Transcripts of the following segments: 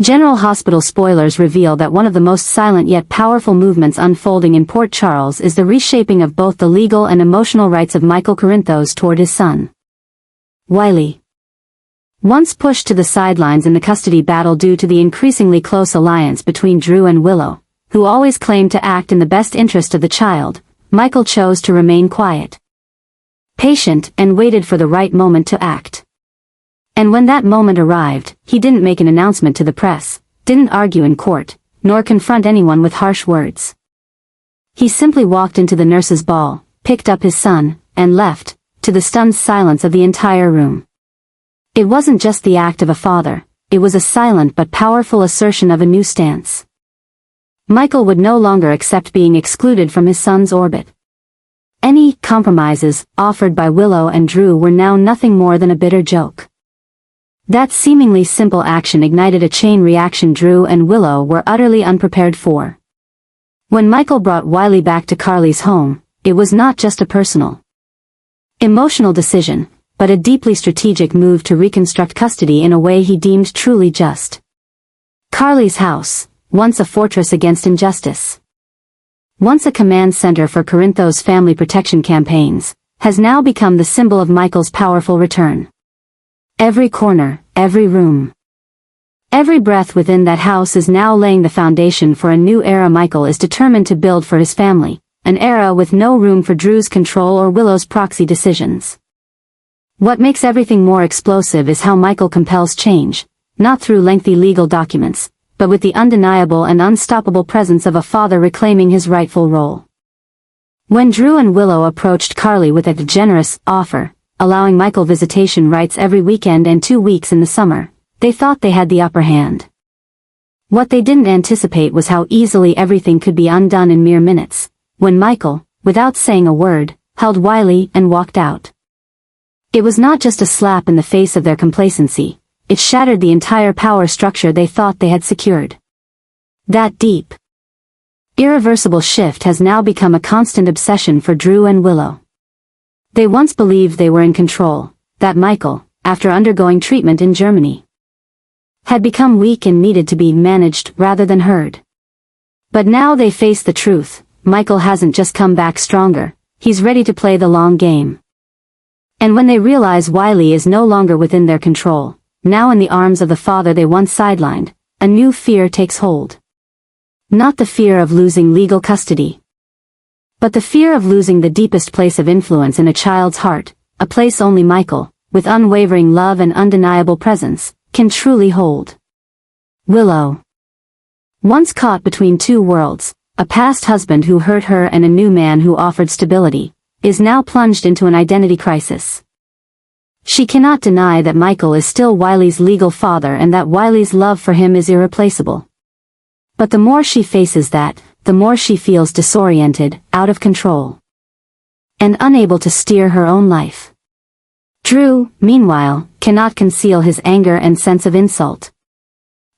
General Hospital spoilers reveal that one of the most silent yet powerful movements unfolding in Port Charles is the reshaping of both the legal and emotional rights of Michael Corinthos toward his son, Wiley. Once pushed to the sidelines in the custody battle due to the increasingly close alliance between Drew and Willow, who always claimed to act in the best interest of the child, Michael chose to remain quiet, patient, and waited for the right moment to act. And when that moment arrived, he didn't make an announcement to the press, didn't argue in court, nor confront anyone with harsh words. He simply walked into the nurse's ball, picked up his son, and left, to the stunned silence of the entire room. It wasn't just the act of a father, it was a silent but powerful assertion of a new stance. Michael would no longer accept being excluded from his son's orbit. Any compromises offered by Willow and Drew were now nothing more than a bitter joke. That seemingly simple action ignited a chain reaction Drew and Willow were utterly unprepared for. When Michael brought Wiley back to Carly's home, it was not just a personal, emotional decision, but a deeply strategic move to reconstruct custody in a way he deemed truly just. Carly's house, once a fortress against injustice, once a command center for Corinthos' family protection campaigns, has now become the symbol of Michael's powerful return. Every corner, every room, every breath within that house is now laying the foundation for a new era Michael is determined to build for his family, an era with no room for Drew's control or Willow's proxy decisions. What makes everything more explosive is how Michael compels change, not through lengthy legal documents, but with the undeniable and unstoppable presence of a father reclaiming his rightful role. When Drew and Willow approached Carly with a generous offer, allowing Michael visitation rights every weekend and 2 weeks in the summer, they thought they had the upper hand. What they didn't anticipate was how easily everything could be undone in mere minutes, when Michael, without saying a word, held Wiley and walked out. It was not just a slap in the face of their complacency, it shattered the entire power structure they thought they had secured. That deep, irreversible shift has now become a constant obsession for Drew and Willow. They once believed they were in control, that Michael, after undergoing treatment in Germany, had become weak and needed to be managed rather than heard. But now they face the truth, Michael hasn't just come back stronger, he's ready to play the long game. And when they realize Wiley is no longer within their control, now in the arms of the father they once sidelined, a new fear takes hold. Not the fear of losing legal custody, but the fear of losing the deepest place of influence in a child's heart, a place only Michael, with unwavering love and undeniable presence, can truly hold. Willow, once caught between two worlds, a past husband who hurt her and a new man who offered stability, is now plunged into an identity crisis. She cannot deny that Michael is still Wiley's legal father and that Wiley's love for him is irreplaceable. But the more she faces that, the more she feels disoriented, out of control, and unable to steer her own life. Drew, meanwhile, cannot conceal his anger and sense of insult.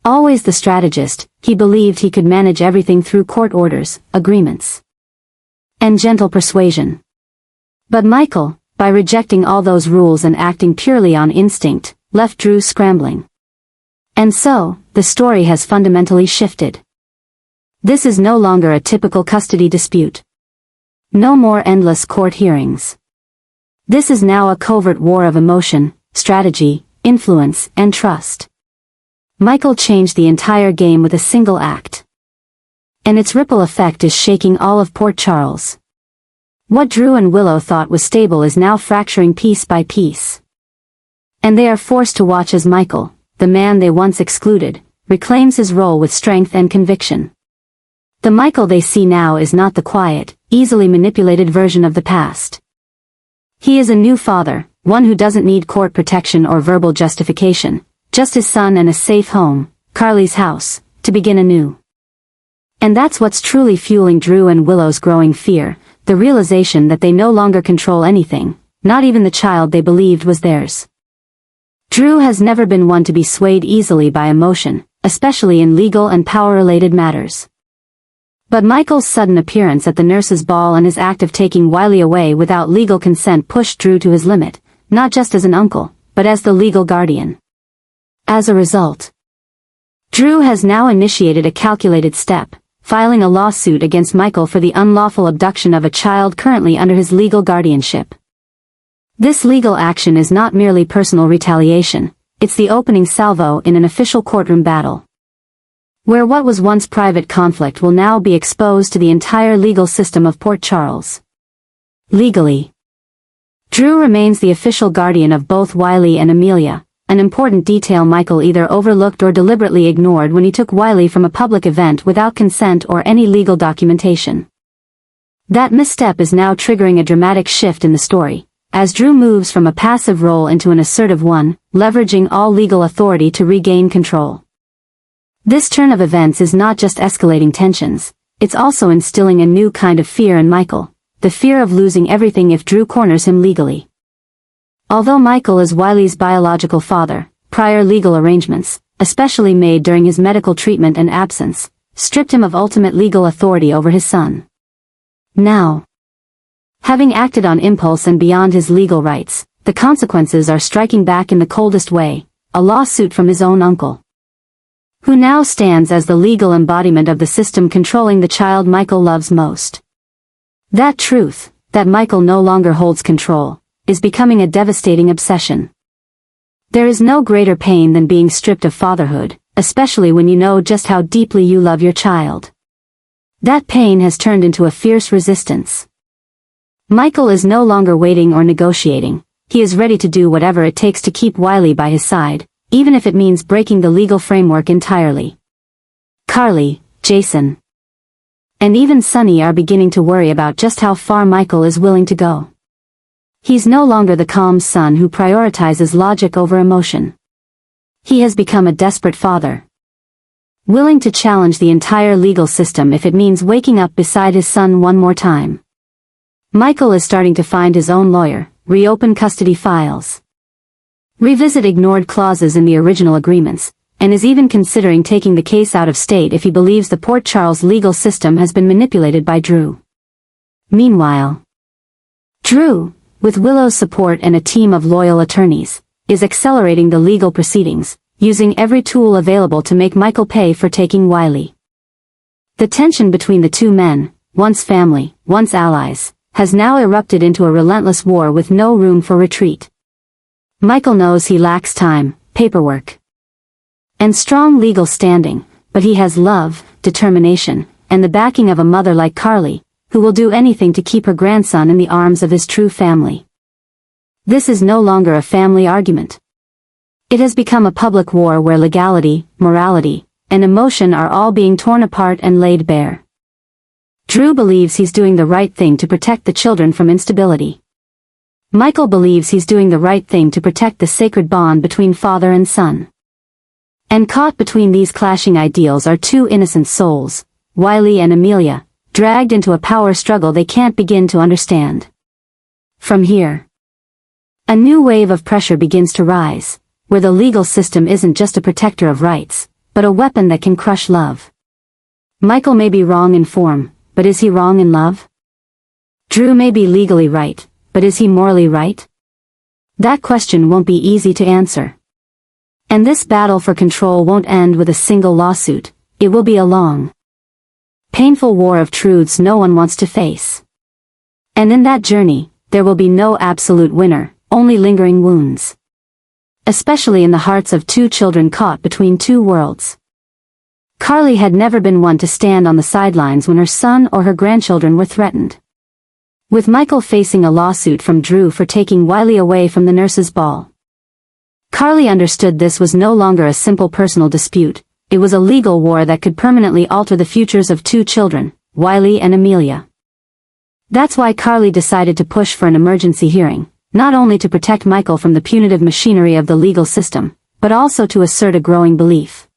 Always the strategist, he believed he could manage everything through court orders, agreements, and gentle persuasion. But Michael, by rejecting all those rules and acting purely on instinct, left Drew scrambling. And so, the story has fundamentally shifted. This is no longer a typical custody dispute. No more endless court hearings. This is now a covert war of emotion, strategy, influence, and trust. Michael changed the entire game with a single act. And its ripple effect is shaking all of Port Charles. What Drew and Willow thought was stable is now fracturing piece by piece. And they are forced to watch as Michael, the man they once excluded, reclaims his role with strength and conviction. The Michael they see now is not the quiet, easily manipulated version of the past. He is a new father, one who doesn't need court protection or verbal justification, just his son and a safe home, Carly's house, to begin anew. And that's what's truly fueling Drew and Willow's growing fear, the realization that they no longer control anything, not even the child they believed was theirs. Drew has never been one to be swayed easily by emotion, especially in legal and power-related matters. But Michael's sudden appearance at the nurse's ball and his act of taking Wiley away without legal consent pushed Drew to his limit, not just as an uncle, but as the legal guardian. As a result, Drew has now initiated a calculated step, filing a lawsuit against Michael for the unlawful abduction of a child currently under his legal guardianship. This legal action is not merely personal retaliation, it's the opening salvo in an official courtroom battle, where what was once private conflict will now be exposed to the entire legal system of Port Charles. Legally, Drew remains the official guardian of both Wiley and Amelia, an important detail Michael either overlooked or deliberately ignored when he took Wiley from a public event without consent or any legal documentation. That misstep is now triggering a dramatic shift in the story, as Drew moves from a passive role into an assertive one, leveraging all legal authority to regain control. This turn of events is not just escalating tensions, it's also instilling a new kind of fear in Michael, the fear of losing everything if Drew corners him legally. Although Michael is Wiley's biological father, prior legal arrangements, especially made during his medical treatment and absence, stripped him of ultimate legal authority over his son. Now, having acted on impulse and beyond his legal rights, the consequences are striking back in the coldest way, a lawsuit from his own uncle, who now stands as the legal embodiment of the system controlling the child Michael loves most. That truth, that Michael no longer holds control, is becoming a devastating obsession. There is no greater pain than being stripped of fatherhood, especially when you know just how deeply you love your child. That pain has turned into a fierce resistance. Michael is no longer waiting or negotiating, he is ready to do whatever it takes to keep Wiley by his side, even if it means breaking the legal framework entirely. Carly, Jason, and even Sonny are beginning to worry about just how far Michael is willing to go. He's no longer the calm son who prioritizes logic over emotion. He has become a desperate father, willing to challenge the entire legal system if it means waking up beside his son one more time. Michael is starting to find his own lawyer, reopen custody files, revisit ignored clauses in the original agreements, and is even considering taking the case out of state if he believes the Port Charles legal system has been manipulated by Drew. Meanwhile, Drew, with Willow's support and a team of loyal attorneys, is accelerating the legal proceedings, using every tool available to make Michael pay for taking Wiley. The tension between the two men, once family, once allies, has now erupted into a relentless war with no room for retreat. Michael knows he lacks time, paperwork, and strong legal standing, but he has love, determination, and the backing of a mother like Carly, who will do anything to keep her grandson in the arms of his true family. This is no longer a family argument. It has become a public war where legality, morality, and emotion are all being torn apart and laid bare. Drew believes he's doing the right thing to protect the children from instability. Michael believes he's doing the right thing to protect the sacred bond between father and son. And caught between these clashing ideals are two innocent souls, Wiley and Amelia, dragged into a power struggle they can't begin to understand. From here, a new wave of pressure begins to rise, where the legal system isn't just a protector of rights, but a weapon that can crush love. Michael may be wrong in form, but is he wrong in love? Drew may be legally right, but is he morally right? That question won't be easy to answer. And this battle for control won't end with a single lawsuit, it will be a long, painful war of truths no one wants to face. And in that journey, there will be no absolute winner, only lingering wounds. Especially in the hearts of two children caught between two worlds. Carly had never been one to stand on the sidelines when her son or her grandchildren were threatened. With Michael facing a lawsuit from Drew for taking Wiley away from the nurse's ball, Carly understood this was no longer a simple personal dispute, it was a legal war that could permanently alter the futures of two children, Wiley and Amelia. That's why Carly decided to push for an emergency hearing, not only to protect Michael from the punitive machinery of the legal system, but also to assert a growing belief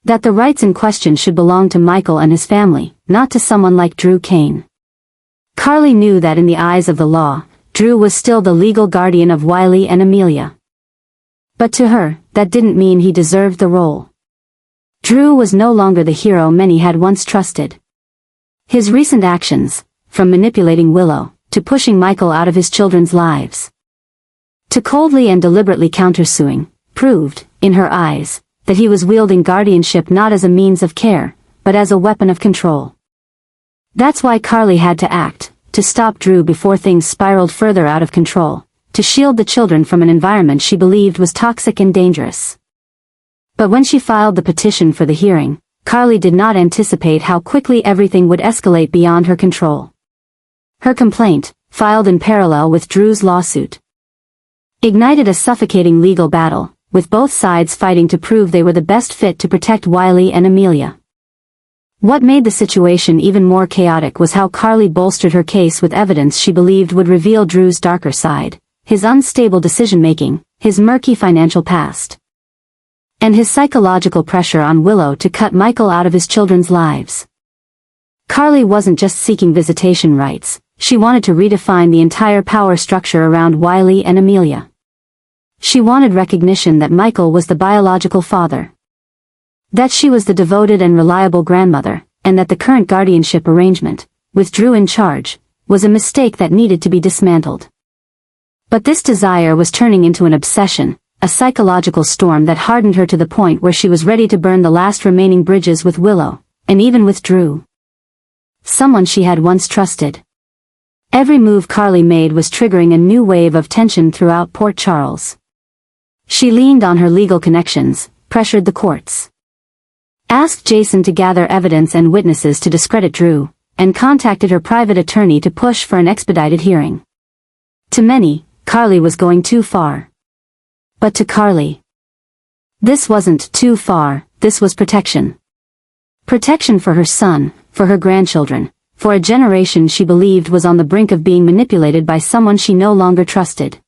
that the rights in question should belong to Michael and his family, not to someone like Drew Kane. Carly knew that in the eyes of the law, Drew was still the legal guardian of Wiley and Amelia. But to her, that didn't mean he deserved the role. Drew was no longer the hero many had once trusted. His recent actions, from manipulating Willow, to pushing Michael out of his children's lives, to coldly and deliberately countersuing, proved, in her eyes, that he was wielding guardianship not as a means of care, but as a weapon of control. That's why Carly had to act, to stop Drew before things spiraled further out of control, to shield the children from an environment she believed was toxic and dangerous. But when she filed the petition for the hearing, Carly did not anticipate how quickly everything would escalate beyond her control. Her complaint, filed in parallel with Drew's lawsuit, ignited a suffocating legal battle, with both sides fighting to prove they were the best fit to protect Wiley and Amelia. What made the situation even more chaotic was how Carly bolstered her case with evidence she believed would reveal Drew's darker side, his unstable decision-making, his murky financial past, and his psychological pressure on Willow to cut Michael out of his children's lives. Carly wasn't just seeking visitation rights, she wanted to redefine the entire power structure around Wiley and Amelia. She wanted recognition that Michael was the biological father, that she was the devoted and reliable grandmother, and that the current guardianship arrangement, with Drew in charge, was a mistake that needed to be dismantled. But this desire was turning into an obsession, a psychological storm that hardened her to the point where she was ready to burn the last remaining bridges with Willow, and even with Drew, someone she had once trusted. Every move Carly made was triggering a new wave of tension throughout Port Charles. She leaned on her legal connections, pressured the courts, asked Jason to gather evidence and witnesses to discredit Drew, and contacted her private attorney to push for an expedited hearing. To many, Carly was going too far. But to Carly, this wasn't too far, this was protection. Protection for her son, for her grandchildren, for a generation she believed was on the brink of being manipulated by someone she no longer trusted.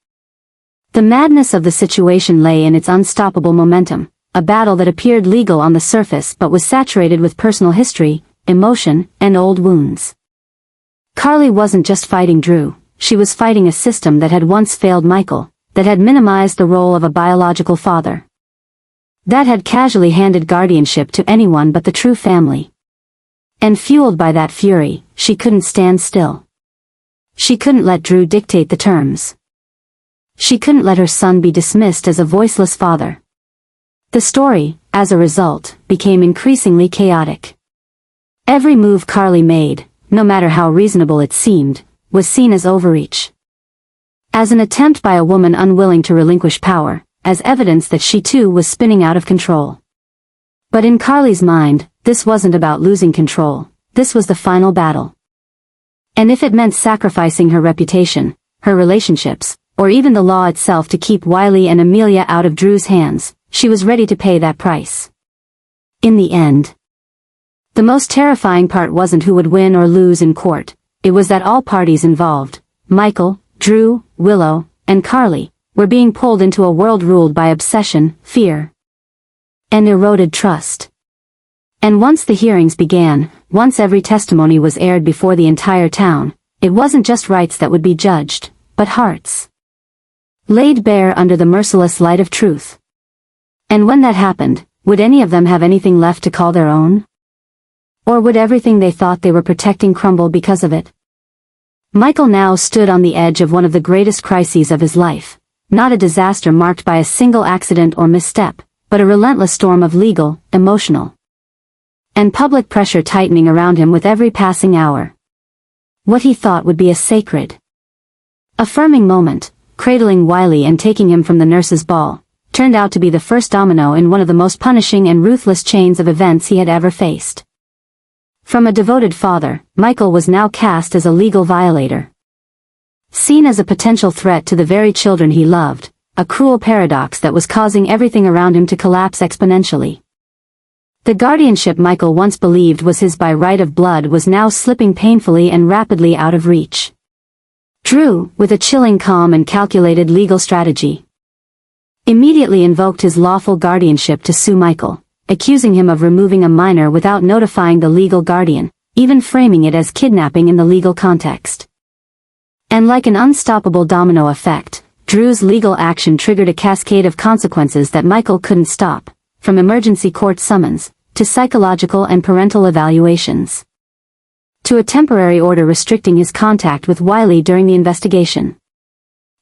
The madness of the situation lay in its unstoppable momentum, a battle that appeared legal on the surface but was saturated with personal history, emotion, and old wounds. Carly wasn't just fighting Drew, she was fighting a system that had once failed Michael, that had minimized the role of a biological father, that had casually handed guardianship to anyone but the true family. And fueled by that fury, she couldn't stand still. She couldn't let Drew dictate the terms. She couldn't let her son be dismissed as a voiceless father. The story, as a result, became increasingly chaotic. Every move Carly made, no matter how reasonable it seemed, was seen as overreach, as an attempt by a woman unwilling to relinquish power, as evidence that she too was spinning out of control. But in Carly's mind, this wasn't about losing control, this was the final battle. And if it meant sacrificing her reputation, her relationships, or even the law itself to keep Wiley and Amelia out of Drew's hands, she was ready to pay that price. In the end, the most terrifying part wasn't who would win or lose in court, it was that all parties involved, Michael, Drew, Willow, and Carly, were being pulled into a world ruled by obsession, fear, and eroded trust. And once the hearings began, once every testimony was aired before the entire town, it wasn't just rights that would be judged, but hearts, laid bare under the merciless light of truth. And when that happened, would any of them have anything left to call their own? Or would everything they thought they were protecting crumble because of it? Michael now stood on the edge of one of the greatest crises of his life, not a disaster marked by a single accident or misstep, but a relentless storm of legal, emotional, and public pressure tightening around him with every passing hour. What he thought would be a sacred, affirming moment, cradling Wiley and taking him from the nurse's ball, turned out to be the first domino in one of the most punishing and ruthless chains of events he had ever faced. From a devoted father, Michael was now cast as a legal violator, seen as a potential threat to the very children he loved, a cruel paradox that was causing everything around him to collapse exponentially. The guardianship Michael once believed was his by right of blood was now slipping painfully and rapidly out of reach. Drew, with a chilling calm and calculated legal strategy, immediately invoked his lawful guardianship to sue Michael, accusing him of removing a minor without notifying the legal guardian, even framing it as kidnapping in the legal context. And like an unstoppable domino effect, Drew's legal action triggered a cascade of consequences that Michael couldn't stop, from emergency court summons, to psychological and parental evaluations, to a temporary order restricting his contact with Wiley during the investigation.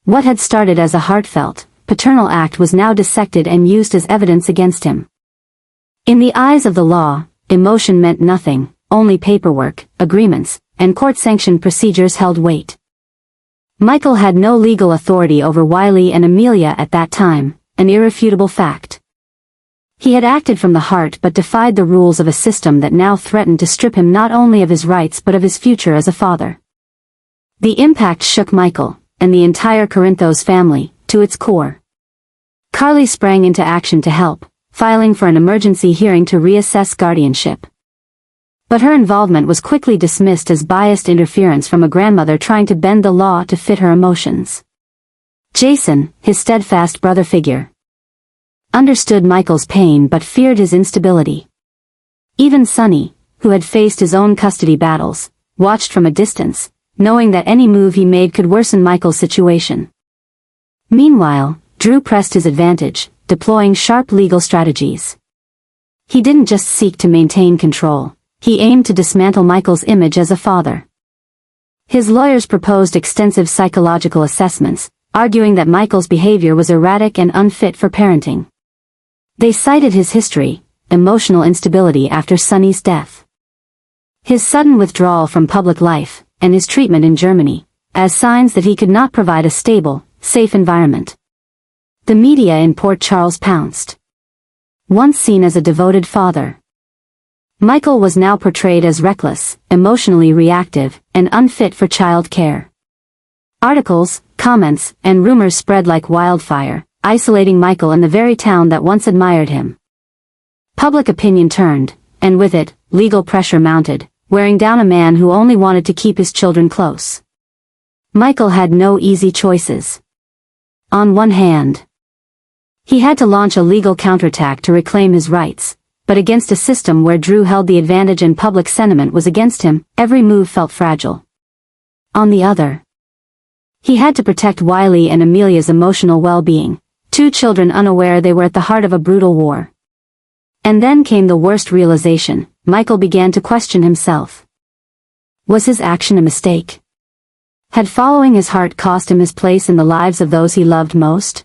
What had started as a heartfelt, paternal act was now dissected and used as evidence against him. In the eyes of the law, emotion meant nothing, only paperwork, agreements, and court-sanctioned procedures held weight. Michael had no legal authority over Wiley and Amelia at that time, an irrefutable fact. He had acted from the heart but defied the rules of a system that now threatened to strip him not only of his rights but of his future as a father. The impact shook Michael, and the entire Corinthos family, to its core. Carly sprang into action to help, filing for an emergency hearing to reassess guardianship. But her involvement was quickly dismissed as biased interference from a grandmother trying to bend the law to fit her emotions. Jason, his steadfast brother figure, understood Michael's pain but feared his instability. Even Sonny, who had faced his own custody battles, watched from a distance, knowing that any move he made could worsen Michael's situation. Meanwhile, Drew pressed his advantage, deploying sharp legal strategies. He didn't just seek to maintain control. He aimed to dismantle Michael's image as a father. His lawyers proposed extensive psychological assessments, arguing that Michael's behavior was erratic and unfit for parenting. They cited his history, emotional instability after Sonny's death, his sudden withdrawal from public life, and his treatment in Germany, as signs that he could not provide a stable, safe environment. The media in Port Charles pounced. Once seen as a devoted father, Michael was now portrayed as reckless, emotionally reactive, and unfit for child care. Articles, comments, and rumors spread like wildfire, isolating Michael in the very town that once admired him. Public opinion turned, and with it, legal pressure mounted, wearing down a man who only wanted to keep his children close. Michael had no easy choices. On one hand, he had to launch a legal counterattack to reclaim his rights. But against a system where Drew held the advantage and public sentiment was against him, every move felt fragile. On the other, he had to protect Wiley and Amelia's emotional well-being, two children unaware they were at the heart of a brutal war. And then came the worst realization. Michael began to question himself. Was his action a mistake? Had following his heart cost him his place in the lives of those he loved most?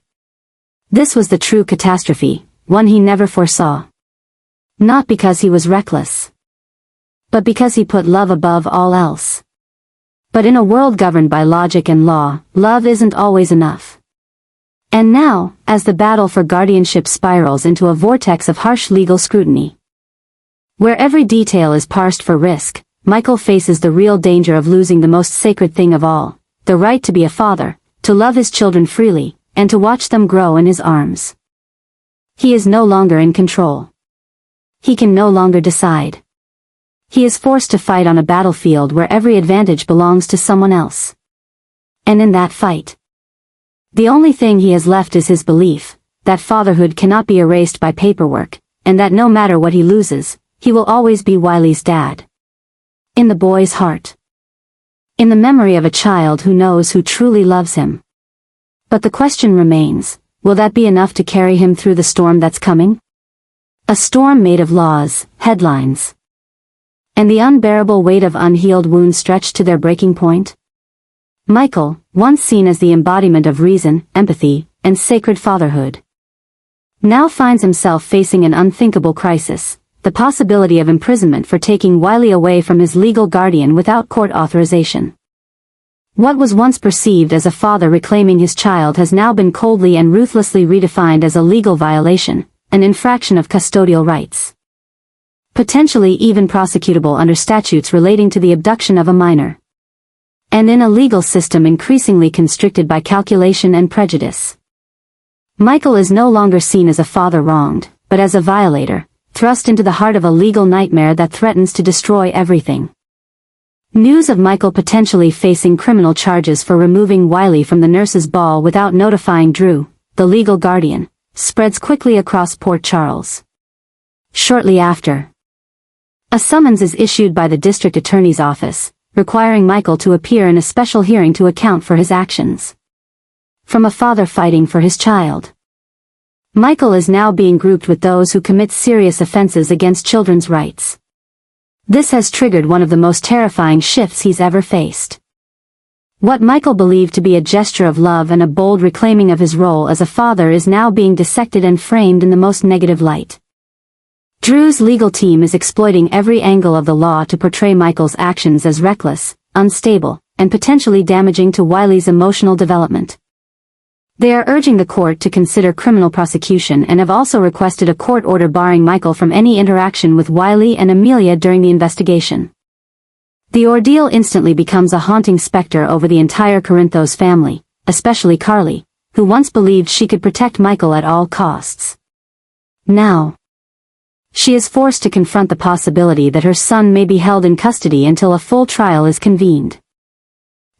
This was the true catastrophe, one he never foresaw. Not because he was reckless, but because he put love above all else. But in a world governed by logic and law, love isn't always enough. And now, as the battle for guardianship spirals into a vortex of harsh legal scrutiny, where every detail is parsed for risk, Michael faces the real danger of losing the most sacred thing of all, the right to be a father, to love his children freely, and to watch them grow in his arms. He is no longer in control. He can no longer decide. He is forced to fight on a battlefield where every advantage belongs to someone else. And in that fight, the only thing he has left is his belief that fatherhood cannot be erased by paperwork, and that no matter what he loses, he will always be Wiley's dad. In the boy's heart. In the memory of a child who knows who truly loves him. But the question remains, will that be enough to carry him through the storm that's coming? A storm made of laws, headlines, and the unbearable weight of unhealed wounds stretched to their breaking point? Michael, once seen as the embodiment of reason, empathy, and sacred fatherhood, now finds himself facing an unthinkable crisis, the possibility of imprisonment for taking Wiley away from his legal guardian without court authorization. What was once perceived as a father reclaiming his child has now been coldly and ruthlessly redefined as a legal violation, an infraction of custodial rights. Potentially even prosecutable under statutes relating to the abduction of a minor. And in a legal system increasingly constricted by calculation and prejudice. Michael is no longer seen as a father wronged, but as a violator, thrust into the heart of a legal nightmare that threatens to destroy everything. News of Michael potentially facing criminal charges for removing Wiley from the nurse's ball without notifying Drew, the legal guardian, spreads quickly across Port Charles. Shortly after, a summons is issued by the district attorney's office, requiring Michael to appear in a special hearing to account for his actions. From a father fighting for his child, Michael is now being grouped with those who commit serious offenses against children's rights. This has triggered one of the most terrifying shifts he's ever faced. What Michael believed to be a gesture of love and a bold reclaiming of his role as a father is now being dissected and framed in the most negative light. Drew's legal team is exploiting every angle of the law to portray Michael's actions as reckless, unstable, and potentially damaging to Wiley's emotional development. They are urging the court to consider criminal prosecution and have also requested a court order barring Michael from any interaction with Wiley and Amelia during the investigation. The ordeal instantly becomes a haunting specter over the entire Corinthos family, especially Carly, who once believed she could protect Michael at all costs. Now, she is forced to confront the possibility that her son may be held in custody until a full trial is convened.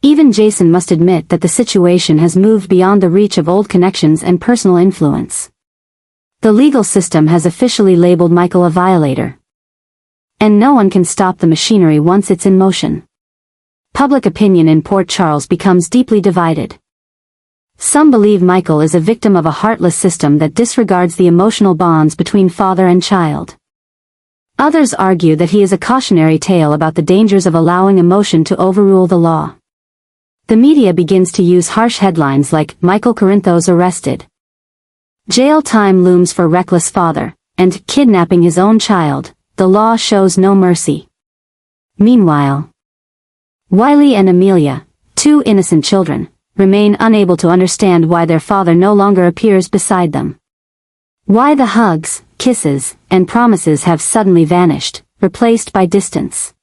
Even Jason must admit that the situation has moved beyond the reach of old connections and personal influence. The legal system has officially labeled Michael a violator. And no one can stop the machinery once it's in motion. Public opinion in Port Charles becomes deeply divided. Some believe Michael is a victim of a heartless system that disregards the emotional bonds between father and child. Others argue that he is a cautionary tale about the dangers of allowing emotion to overrule the law. The media begins to use harsh headlines like, "Michael Corinthos arrested," "Jail time looms for reckless father," and "Kidnapping his own child, the law shows no mercy." Meanwhile, Wiley and Amelia, two innocent children, remain unable to understand why their father no longer appears beside them. Why the hugs, kisses, and promises have suddenly vanished, replaced by distance,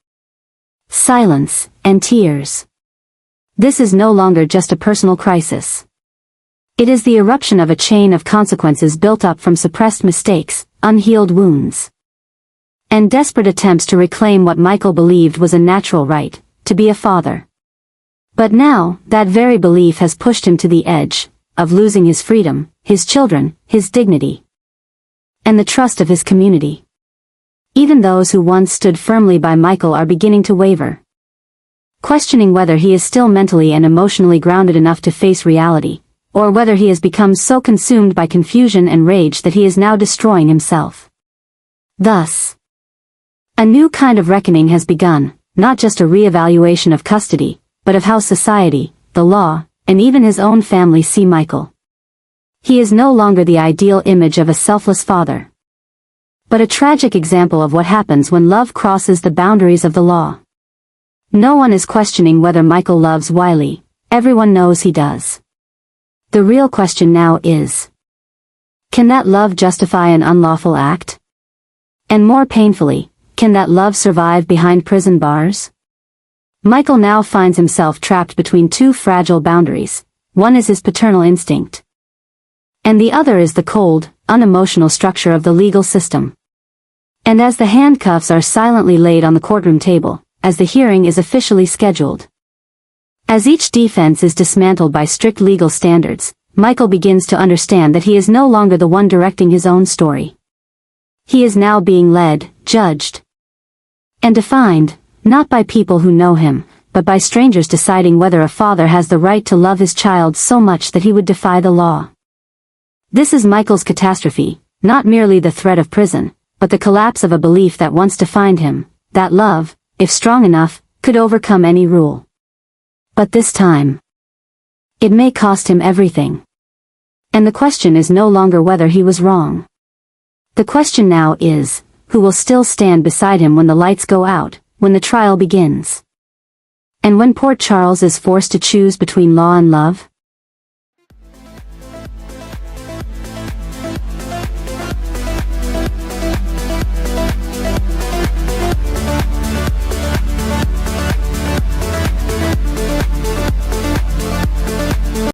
silence, and tears. This is no longer just a personal crisis. It is the eruption of a chain of consequences built up from suppressed mistakes, unhealed wounds, and desperate attempts to reclaim what Michael believed was a natural right, to be a father. But now, that very belief has pushed him to the edge of losing his freedom, his children, his dignity, and the trust of his community. Even those who once stood firmly by Michael are beginning to waver, questioning whether he is still mentally and emotionally grounded enough to face reality, or whether he has become so consumed by confusion and rage that he is now destroying himself. Thus, a new kind of reckoning has begun, not just a re-evaluation of custody, but of how society, the law, and even his own family see Michael. He is no longer the ideal image of a selfless father, but a tragic example of what happens when love crosses the boundaries of the law. No one is questioning whether Michael loves Wiley, everyone knows he does. The real question now is, can that love justify an unlawful act? And more painfully, can that love survive behind prison bars? Michael now finds himself trapped between two fragile boundaries. One is his paternal instinct, and the other is the cold, unemotional structure of the legal system. And as the handcuffs are silently laid on the courtroom table, as the hearing is officially scheduled, as each defense is dismantled by strict legal standards, Michael begins to understand that he is no longer the one directing his own story. He is now being led, judged, and defined, not by people who know him, but by strangers deciding whether a father has the right to love his child so much that he would defy the law. This is Michael's catastrophe, not merely the threat of prison, but the collapse of a belief that once defined him, that love, if strong enough, could overcome any rule. But this time, it may cost him everything. And the question is no longer whether he was wrong. The question now is, who will still stand beside him when the lights go out, when the trial begins? And when Port Charles is forced to choose between law and love?